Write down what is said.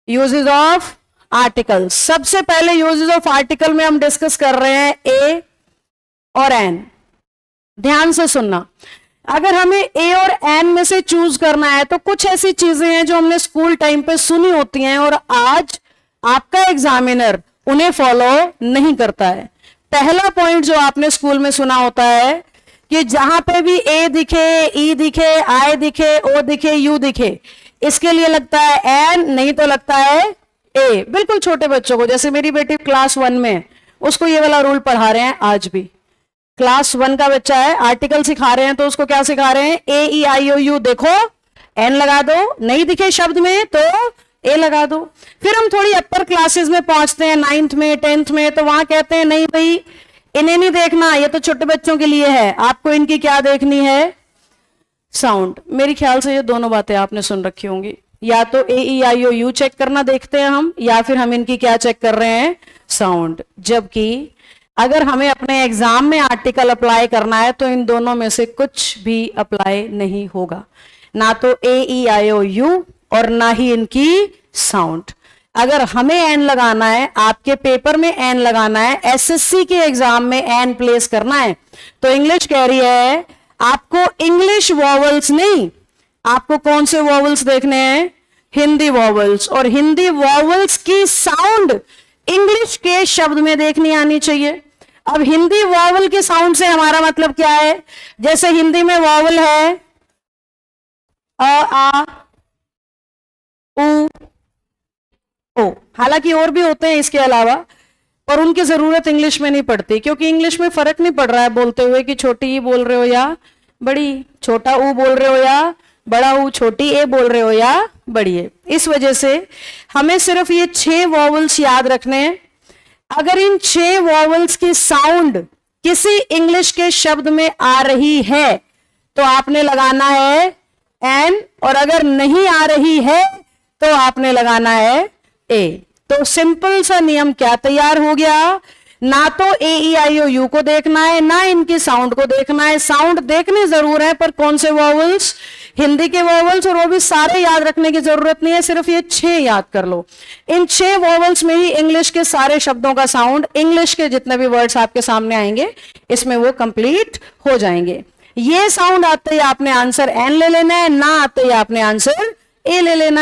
Uses of article. सबसे पहले uses of article में हम डिस्कस कर रहे हैं ए और एन। ध्यान से सुनना, अगर हमें ए और एन में से चूज करना है तो कुछ ऐसी चीजें हैं जो हमने स्कूल टाइम पे सुनी होती हैं और आज आपका एग्जामिनर उन्हें फॉलो नहीं करता है। पहला पॉइंट जो आपने स्कूल में सुना होता है कि जहां पे भी ए दिखे, ई दिखे, आई दिखे, ओ दिखे, यू दिखे, इसके लिए लगता है एन, नहीं तो लगता है ए। बिल्कुल छोटे बच्चों को, जैसे मेरी बेटी क्लास 1 में, उसको ये वाला रूल पढ़ा रहे हैं आज भी। क्लास 1 का बच्चा है, आर्टिकल सिखा रहे हैं तो उसको क्या सिखा रहे हैं, ए ई आई ओ यू देखो, एन लगा दो, नहीं दिखे शब्द में तो ए लगा दो। फिर हम थोड़ी अपर क्लासेस में पहुंचते हैं, 9th में, 10th में, तो वहां कहते हैं नहीं भाई इन्हें नहीं देखना, ये तो छोटे बच्चों के लिए है, आपको इनकी क्या देखनी है, साउंड। मेरे ख्याल से ये दोनों बातें आपने सुन रखी होंगी, या तो ए ई आई ओ यू चेक करना देखते हैं हम, या फिर हम इनकी क्या चेक कर रहे हैं, साउंड। जबकि अगर हमें अपने एग्जाम में आर्टिकल अप्लाई करना है तो इन दोनों में से कुछ भी अप्लाई नहीं होगा, ना तो ए ई आई ओ यू और ना ही इनकी साउंड। अगर हमें एन लगाना है, आपके पेपर में एन लगाना है, एसएससी के एग्जाम में एन प्लेस करना है, तो इंग्लिश कह रही है आपको इंग्लिश वॉवल्स नहीं, आपको कौन से वॉवल्स देखने हैं, हिंदी वॉवल्स। और हिंदी वॉवल्स की साउंड इंग्लिश के शब्द में देखनी आनी चाहिए। अब हिंदी वॉवल के साउंड से हमारा मतलब क्या है, जैसे हिंदी में वॉवल है अ, आ, उ, ओ, हालांकि और भी होते हैं इसके अलावा, पर उनकी जरूरत इंग्लिश में नहीं पड़ती, क्योंकि इंग्लिश में फर्क नहीं पड़ रहा है बोलते हुए कि छोटी ई बोल रहे हो या बड़ी, छोटा ऊ बोल रहे हो या बड़ा ऊ, छोटी ए बोल रहे हो या बड़ी ए। इस वजह से हमें सिर्फ ये 6 वॉवल्स याद रखने हैं। अगर इन 6 वॉवल्स की साउंड किसी इंग्लिश के शब्द में आ रही है तो आपने लगाना है एन, और अगर नहीं आ रही है तो आपने लगाना है ए। तो सिंपल सा नियम क्या तैयार हो गया, ना तो ए ई आई ओ यू को देखना है, ना इनकी साउंड को देखना है। साउंड देखने जरूर है, पर कौन से वॉवल्स, हिंदी के वॉवल्स, और वो भी सारे याद रखने की जरूरत नहीं है, सिर्फ ये 6 याद कर लो। इन 6 वॉवल्स में ही इंग्लिश के सारे शब्दों का साउंड, इंग्लिश के जितने भी वर्ड्स आपके सामने आएंगे इसमें वो कंप्लीट हो जाएंगे। ये साउंड आते ही आपने आंसर एन ले लेना है, ना आते ही आपने आंसर ए ले लेना है।